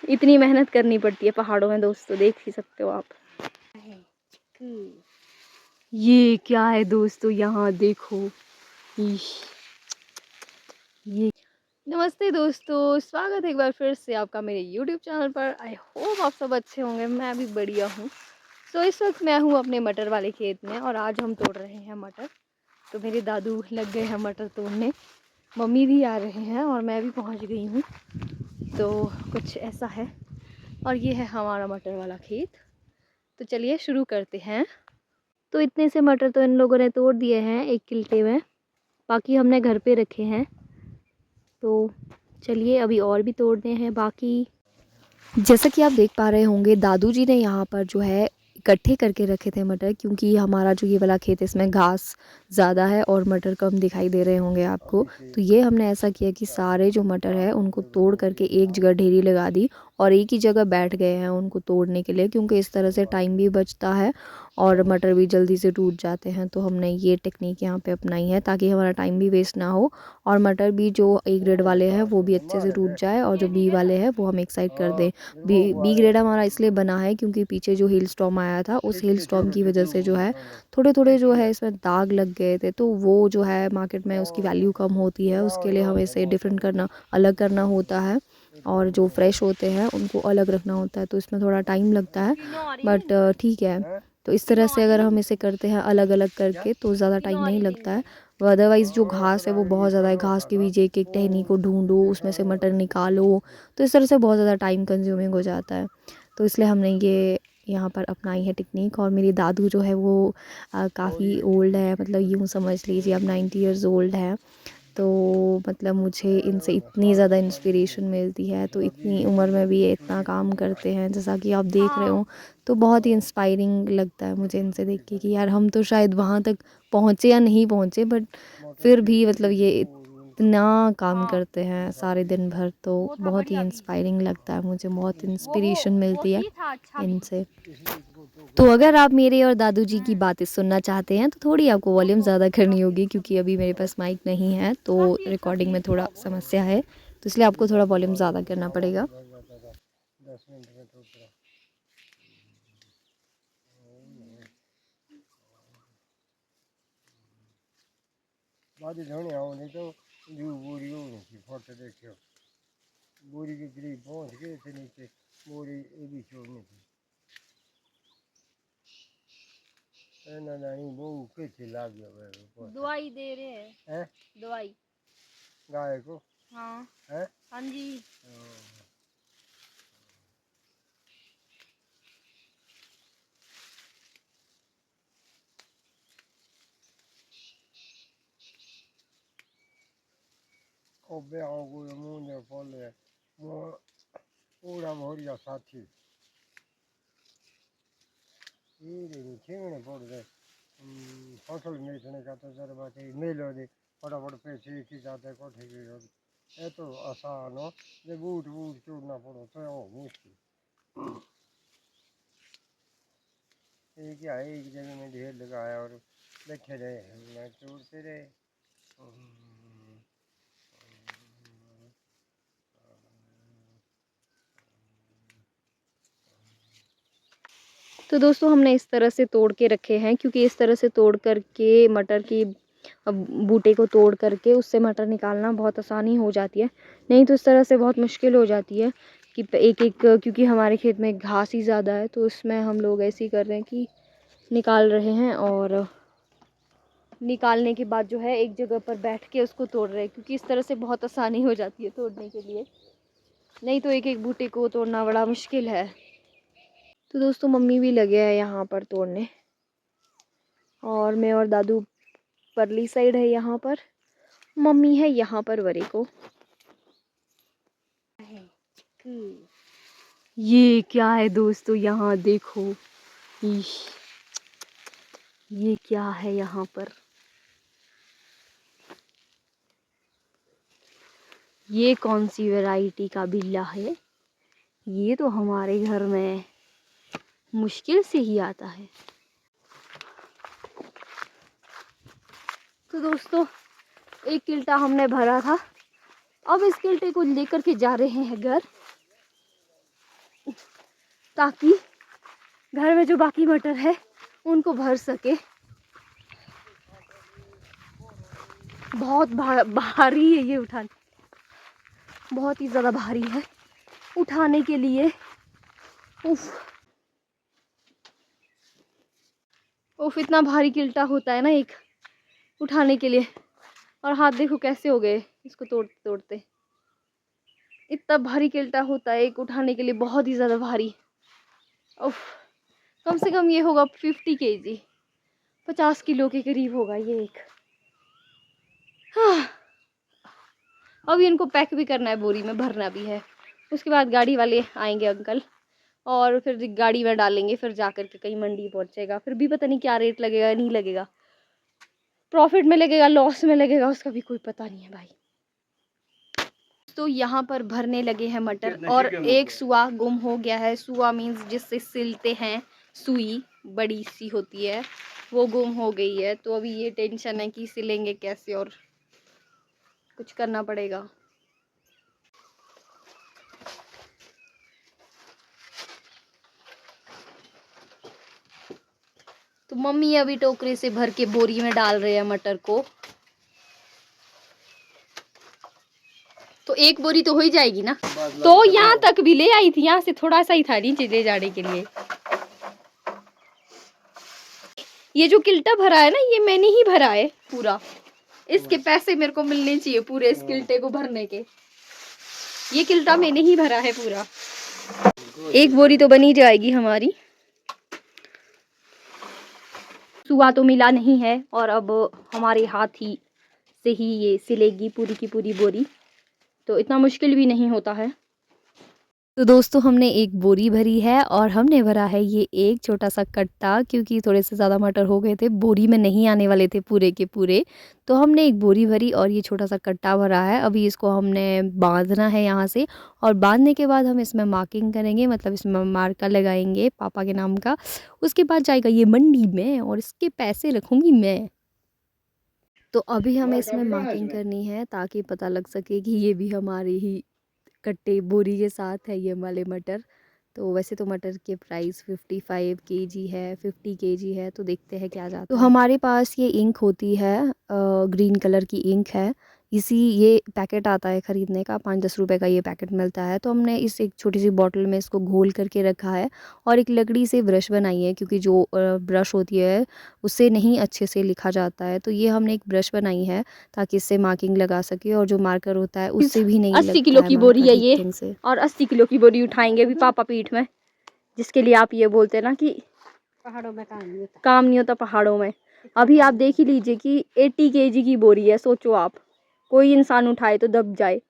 इतनी मेहनत करनी पड़ती है पहाड़ों में दोस्तों, देख ही सकते हो आप। ये क्या है दोस्तों, यहाँ देखो। इश, ये नमस्ते दोस्तों, स्वागत है एक बार फिर से आपका मेरे YouTube चैनल पर। आई होप आप सब अच्छे होंगे, मैं भी बढ़िया हूँ। सो इस वक्त मैं हूँ अपने मटर वाले खेत में और आज हम तोड़ रहे हैं मटर। तो मेरे दादू लग गए हैं मटर तोड़ने, मम्मी भी आ रहे हैं और मैं भी पहुँच गई हूँ। तो कुछ ऐसा है और ये है हमारा मटर वाला खेत। तो चलिए शुरू करते हैं। तो इतने से मटर तो इन लोगों ने तोड़ दिए हैं एक किल्टे में, बाकी हमने घर पे रखे हैं। तो चलिए अभी और भी तोड़ने हैं बाकी। जैसा कि आप देख पा रहे होंगे, दादू जी ने यहाँ पर जो है इकट्ठे करके रखे थे मटर, क्योंकि हमारा जो ये वाला खेत है इसमें घास ज़्यादा है और मटर कम दिखाई दे रहे होंगे आपको। तो ये हमने ऐसा किया कि सारे जो मटर है उनको तोड़ करके एक जगह ढेरी लगा दी और एक ही जगह बैठ गए हैं उनको तोड़ने के लिए, क्योंकि इस तरह से टाइम भी बचता है और मटर भी जल्दी से टूट जाते हैं। तो हमने ये टेक्निक यहाँ पे अपनाई है ताकि हमारा टाइम भी वेस्ट ना हो और मटर भी जो ए ग्रेड वाले हैं वो भी अच्छे से टूट जाए और जो बी वाले हैं वो हम एक साइड कर दें। बी ग्रेड हमारा इसलिए बना है क्योंकि पीछे जो हिल स्टॉर्म आया था उस हिल स्टॉर्म की वजह से जो है थोड़े थोड़े जो है इसमें दाग लग गए थे। तो वो जो है मार्केट में उसकी वैल्यू कम होती है, उसके लिए हमें इसे डिफरेंट करना, अलग करना होता है और जो फ्रेश होते हैं उनको अलग रखना होता है। तो इसमें थोड़ा टाइम लगता है बट ठीक है। तो इस तरह से अगर हम इसे करते हैं अलग अलग करके तो ज़्यादा टाइम नहीं लगता है। अदरवाइज़ जो घास है वो बहुत ज़्यादा है, घास के बीच एक एक टहनी को ढूंढो, उसमें से मटर निकालो, तो इस तरह से बहुत ज़्यादा टाइम कंज्यूमिंग हो जाता है। तो इसलिए हमने ये यहाँ पर अपनाई है टेक्निक। और मेरी दादू जो है वो काफ़ी ओल्ड है, मतलब यूँ समझ लीजिए अब 90 ईयर्स ओल्ड है। तो मतलब मुझे इनसे इतनी ज़्यादा इंस्पिरेशन मिलती है, तो इतनी उम्र में भी ये इतना काम करते हैं जैसा कि आप देख रहे हो। तो बहुत ही इंस्पायरिंग लगता है मुझे इनसे देख के कि यार हम तो शायद वहाँ तक पहुँचे या नहीं पहुँचे, बट फिर भी मतलब ये इतना काम करते हैं सारे दिन भर। तो बहुत ही इंस्पायरिंग लगता है मुझे, बहुत इंस्पिरेशन मिलती है इनसे। तो अगर आप मेरे और दादू जी की बातें सुनना चाहते हैं तो थोड़ी आपको वॉल्यूम ज़्यादा करनी होगी, क्योंकि अभी मेरे पास माइक नहीं है तो रिकॉर्डिंग में थोड़ा समस्या है, तो इसलिए आपको थोड़ा वॉल्यूम ज़्यादा करना पड़ेगा। बोरी के करीब पहुंच गए थे, नीचे बोरी ये भी छोड़नी थी। नहीं वो के चिल्ला गया। दवाई दे रहे हैं, दवाई गाय को। हाँ है हाँ जी। कोबे आगो मुंह ने बोले वो पूरा भोरिया साथी ये छेंगने पड़ गए। फसल बेचने का तो जरा बात मेलो दे फटाफट पैसे की जाते कोठे की ये तो आसान हो, जब बूट बूट चूड़ना पड़ो तो मुश्किल। एक क्या एक जगह में ढेर लगाया और बैठे रहे, चूड़ते रहे। तो दोस्तों हमने इस तरह से तोड़ के रखे हैं, क्योंकि इस तरह से तोड़ करके मटर की बूटे को तोड़ करके उससे मटर निकालना बहुत आसानी हो जाती है। नहीं तो इस तरह से बहुत मुश्किल हो जाती है कि एक एक, क्योंकि हमारे खेत में घास ही ज़्यादा है तो इसमें हम लोग ऐसे ही कर रहे हैं कि निकाल रहे हैं और निकालने के बाद जो है एक जगह पर बैठ के उसको तोड़ रहे हैं, क्योंकि इस तरह से बहुत आसानी हो जाती है तोड़ने के लिए। नहीं तो एक एक बूटे को तोड़ना बड़ा मुश्किल है। तो दोस्तों मम्मी भी लगे हैं यहाँ पर तोड़ने और मैं और दादू परली साइड है यहाँ पर, मम्मी है यहाँ पर वरे को। ये क्या है दोस्तों, यहाँ देखो। इश, ये क्या है यहाँ पर, ये कौन सी वैरायटी का बिल्ला है, ये तो हमारे घर में मुश्किल से ही आता है। तो दोस्तों एक किल्टा हमने भरा था, अब इस किल्टे को लेकर के जा रहे हैं घर। ताकि घर में जो बाकी मटर है उनको भर सके। बहुत भारी है ये उठाने, बहुत ही ज़्यादा भारी है उठाने के लिए। उफ उफ, इतना भारी किल्टा होता है ना एक उठाने के लिए। और हाथ देखो कैसे हो गए इसको तोड़ते तोड़ते। इतना भारी किल्टा होता है एक उठाने के लिए, बहुत ही ज़्यादा भारी। उफ, कम से कम ये होगा 50 kg, 50 किलो के करीब होगा ये एक। हाँ। अब इनको पैक भी करना है, बोरी में भरना भी है। उसके बाद गाड़ी वाले आएंगे अंकल, और फिर गाड़ी में डालेंगे, फिर जा कर के कहीं मंडी पहुंचेगा। फिर भी पता नहीं क्या रेट लगेगा, नहीं लगेगा, प्रॉफिट में लगेगा लॉस में लगेगा, उसका भी कोई पता नहीं है भाई। तो यहाँ पर भरने लगे हैं मटर, और एक सुआ गुम हो गया है। सुआ मीन्स जिससे सिलते हैं, सुई बड़ी सी होती है, वो गुम हो गई है। तो अभी ये टेंशन है कि सिलेंगे कैसे, और कुछ करना पड़ेगा। तो मम्मी अभी टोकरे से भर के बोरी में डाल रहे हैं मटर को। तो एक बोरी तो हो ही जाएगी ना। तो यहाँ तक भी ले आई थी, यहाँ से थोड़ा सा ही था नीचे ले जाने के लिए। ये जो किल्टा भरा है ना, ये मैंने ही भरा है पूरा। इसके पैसे मेरे को मिलने चाहिए पूरे इस किल्टे को भरने के। ये किल्टा मैंने ही भरा है पूरा। एक बोरी तो बनी जाएगी हमारी। सुआ तो मिला नहीं है, और अब हमारे हाथ ही से ही ये सिलेगी पूरी की पूरी बोरी। तो इतना मुश्किल भी नहीं होता है। तो दोस्तों हमने एक बोरी भरी है, और हमने भरा है ये एक छोटा सा कट्टा, क्योंकि थोड़े से ज़्यादा मटर हो गए थे, बोरी में नहीं आने वाले थे पूरे के पूरे। तो हमने एक बोरी भरी और ये छोटा सा कट्टा भरा है। अभी इसको हमने बांधना है यहाँ से, और बांधने के बाद हम इसमें मार्किंग करेंगे, मतलब इसमें मार्का लगाएंगे पापा के नाम का। उसके बाद जाएगा ये मंडी में, और इसके पैसे रखूँगी मैं। तो अभी हमें इसमें मार्किंग करनी है, ताकि पता लग सके कि ये भी हमारे ही कट्टे बोरी के साथ है ये वाले मटर। तो वैसे तो मटर के प्राइस 55 kg है, 50 kg है। तो देखते हैं क्या जाता है। तो हमारे पास ये इंक होती है, ग्रीन कलर की इंक है। ये पैकेट आता है ख़रीदने का, 5-10 रुपए का ये पैकेट मिलता है। तो हमने इस एक छोटी सी बॉटल में इसको घोल करके रखा है, और एक लकड़ी से ब्रश बनाई है, क्योंकि जो ब्रश होती है उससे नहीं अच्छे से लिखा जाता है। तो ये हमने एक ब्रश बनाई है, ताकि इससे मार्किंग लगा सके, और जो मार्कर होता है उससे भी नहीं 80 किलो की बोरी है ये, और 80 किलो की बोरी उठाएंगे अभी पापा पीठ में। जिसके लिए आप ये बोलते हैं ना कि पहाड़ों में काम नहीं होता पहाड़ों में। अभी आप देख ही लीजिए कि 80 kg की बोरी है। सोचो आप, कोई इंसान उठाए तो दब जाए,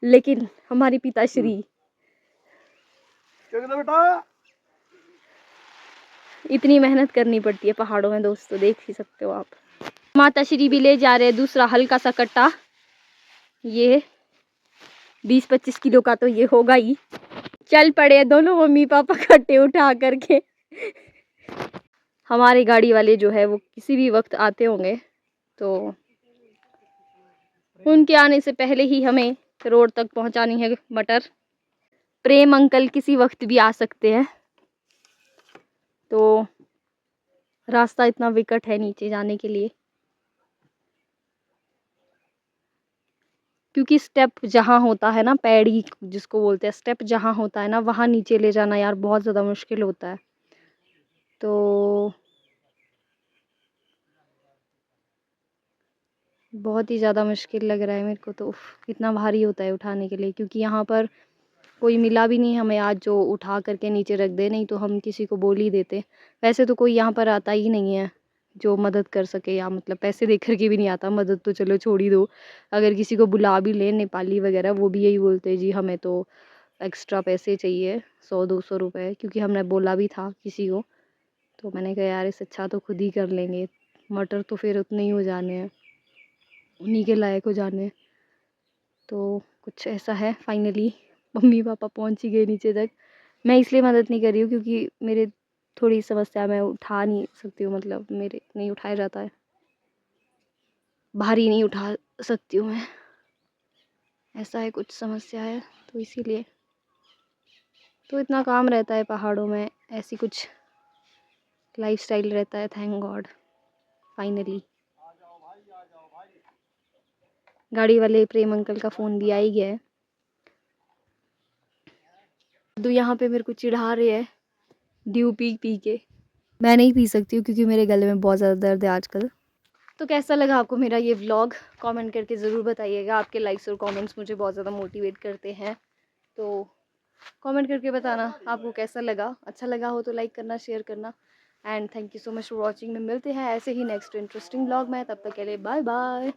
लेकिन हमारी पिताश्री बेटा इतनी मेहनत करनी पड़ती है पहाड़ों में दोस्तों, देख ही सकते हो आप। माता श्री भी ले जा रहे हैं दूसरा हल्का सा कट्टा। ये 20-25 किलो का तो ये होगा ही। चल पड़े दोनों मम्मी पापा कट्टे उठा करके। हमारे गाड़ी वाले जो है वो किसी भी वक्त आते होंगे, तो उनके आने से पहले ही हमें रोड तक पहुंचानी है मटर। प्रेम अंकल किसी वक्त भी आ सकते हैं। तो रास्ता इतना विकट है नीचे जाने के लिए, क्योंकि स्टेप जहाँ होता है ना, पैड़ी जिसको बोलते हैं, स्टेप जहाँ होता है ना, वहाँ नीचे ले जाना यार बहुत ज़्यादा मुश्किल होता है। तो बहुत ही ज़्यादा मुश्किल लग रहा है मेरे को। तो कितना भारी होता है उठाने के लिए, क्योंकि यहाँ पर कोई मिला भी नहीं हमें आज जो उठा करके नीचे रख दे। नहीं तो हम किसी को बोल ही देते। वैसे तो कोई यहाँ पर आता ही नहीं है जो मदद कर सके, या मतलब पैसे दे करके भी नहीं आता। मदद तो चलो छोड़ ही दो, अगर किसी को बुला भी लें नेपाली वगैरह, वो भी यही बोलते हैं जी हमें तो एक्स्ट्रा पैसे चाहिए, 100-200 रुपये। क्योंकि हमने बोला भी था किसी को, तो मैंने कहा यार इससे अच्छा तो खुद ही कर लेंगे। मटर तो फिर उतने ही हो जाने हैं, उन्हीं के लायक हो जाने हैं। तो कुछ ऐसा है। फाइनली मम्मी पापा पहुंच ही गए नीचे तक। मैं इसलिए मदद नहीं कर रही हूँ क्योंकि मेरे थोड़ी समस्या, मैं उठा नहीं सकती हूँ, मतलब मेरे नहीं उठाया जाता है, भारी नहीं उठा सकती हूँ मैं, ऐसा है कुछ समस्या है, तो इसीलिए। तो इतना काम रहता है पहाड़ों में, ऐसी कुछ लाइफस्टाइल रहता है। थैंक गॉड फाइनली गाड़ी वाले प्रेम अंकल का फ़ोन भी आ ही गया है। तो यहाँ पे मेरे को चिढ़ा रहे हैं ड्यू पी पी के। मैं नहीं पी सकती हूँ क्योंकि मेरे गले में बहुत ज़्यादा दर्द है आजकल। तो कैसा लगा आपको मेरा ये व्लॉग, कमेंट करके ज़रूर बताइएगा। आपके लाइक्स और कमेंट्स मुझे बहुत ज़्यादा मोटिवेट करते हैं, तो कमेंट करके बताना आपको कैसा लगा। अच्छा लगा हो तो लाइक करना, शेयर करना। And thank you so much for watching. में मिलते हैं ऐसे ही नेक्स्ट इंटरेस्टिंग व्लॉग में। तब तक के लिए बाय बाय।